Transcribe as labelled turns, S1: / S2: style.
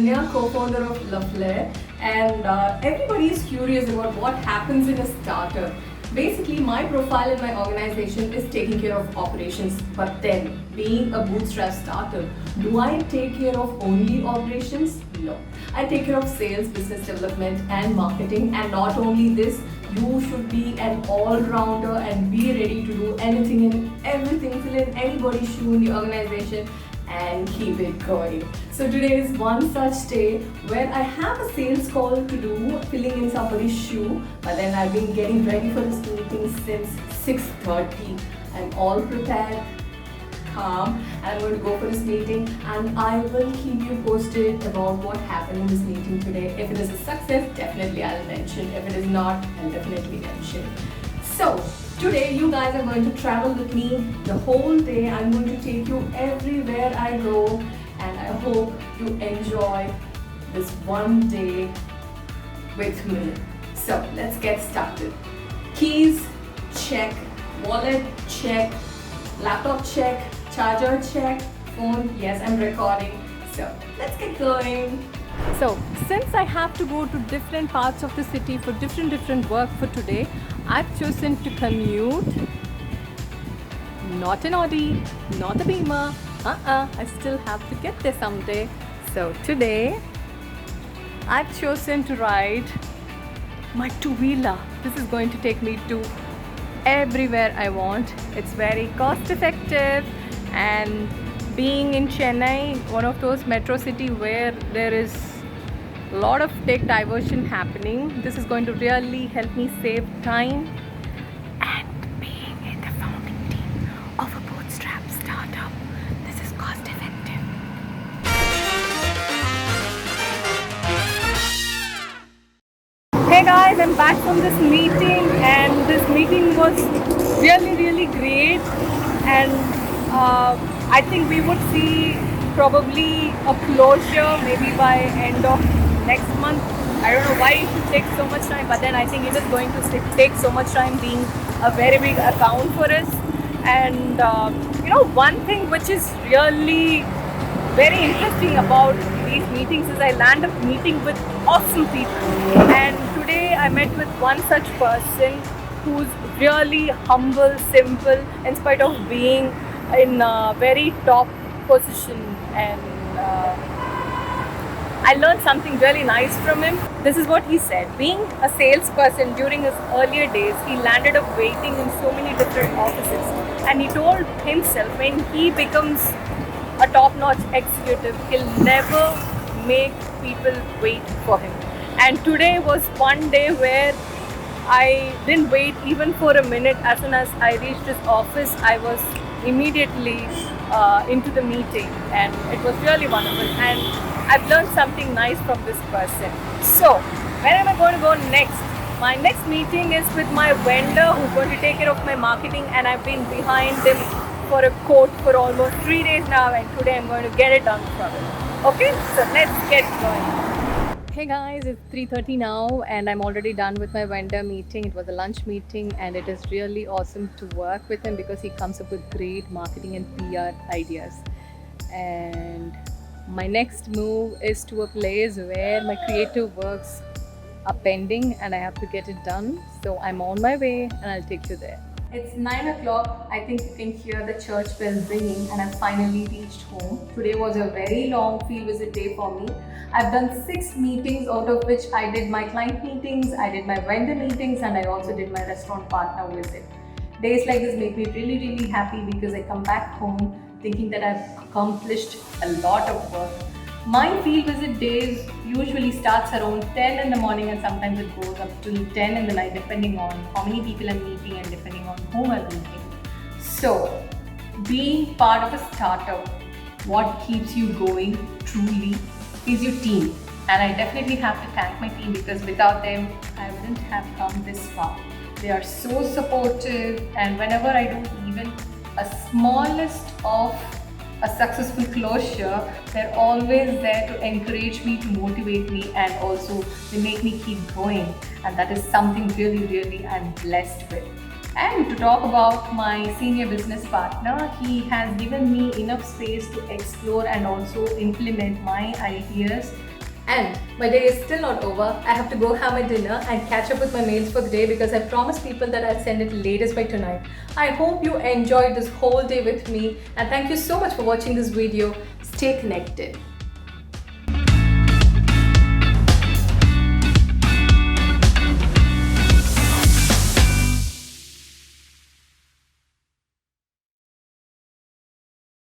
S1: Ananya, co-founder of Laflair, and everybody is curious about what happens in a startup. Basically, my profile in my organization is taking care of operations, but then being a bootstrap startup, do I take care of only operations? No. I take care of sales, business development, and marketing, and not only this, you should be an all-rounder and be ready to do anything and everything, fill in anybody's shoe in the organization and keep it going. So today is one such day where I have a sales call to do, filling in somebody's shoe, but then I've been getting ready for this meeting since 6:30. I'm all prepared, calm, and I'm going to go for this meeting, and I will keep you posted about what happened in this meeting today. If it is a success, definitely I'll mention. If it is not, I'll definitely mention. So today you guys are going to travel with me the whole day. I'm going to take you everywhere I go, and I hope you enjoy this one day with me. So let's get started. Keys, check. Wallet, check. Laptop, check. Charger, check. Phone, yes, I'm recording. So let's get going. So since I have to go to different parts of the city for different work for today, I've chosen to commute. Not an Audi, not a Beamer. I still have to get there someday. So today I've chosen to ride my two-wheeler. This is going to take me to everywhere I want. It's very cost effective, and being in Chennai, one of those metro city where there is a lot of tech diversion happening, this is going to really help me save time. And being in the founding team of a bootstrap startup, this is cost effective. Hey guys, I'm back from this meeting, and this meeting was really great, and I think we would see probably a closure maybe by end of next month. I don't know why it should take so much time, but then I think it is going to take so much time, being a very big account for us. And one thing which is really very interesting about these meetings is I land up meeting with awesome people. And today I met with one such person who's really humble, simple, in spite of being in a very top position, and I learned something really nice from him. This is what he said. Being a salesperson during his earlier days, he landed up waiting in so many different offices, and he told himself when he becomes a top-notch executive, he'll never make people wait for him. And today was one day where I didn't wait even for a minute. As soon as I reached his office, I was immediately into the meeting, and it was really wonderful, and I've learned something nice from this person. So where am I going to go next? My next meeting is with my vendor who's going to take care of my marketing, and I've been behind him for a quote for almost 3 days now, and today I'm going to get it done from him. Okay, so let's get going. Hey guys, it's 3:30 now, and I'm already done with my vendor meeting. It was a lunch meeting, and it is really awesome to work with him because he comes up with great marketing and PR ideas. And my next move is to a place where my creative works are pending and I have to get it done. So I'm on my way, and I'll take you there. It's 9 o'clock. I think you can hear the church bell ringing, and I've finally reached home. Today was a very long field visit day for me. I've done 6 meetings, out of which I did my client meetings, I did my vendor meetings, and I also did my restaurant partner visit. Days like this make me really happy because I come back home thinking that I've accomplished a lot of work. My field visit days usually starts around 10 in the morning, and sometimes it goes up to 10 in the night, depending on how many people I'm meeting and depending on whom I'm meeting. So, being part of a startup, what keeps you going truly is your team. And I definitely have to thank my team, because without them, I wouldn't have come this far. They are so supportive, and whenever I do even a smallest of a successful closure, they're always there to encourage me, to motivate me, and also they make me keep going. And that is something really I'm blessed with. And to talk about my senior business partner, he has given me enough space to explore and also implement my ideas
S2: And my day is still not over. I have to go have my dinner and catch up with my mails for the day because I promised people that I'll send it latest by tonight. I hope you enjoyed this whole day with me, and thank you so much for watching this video. Stay connected.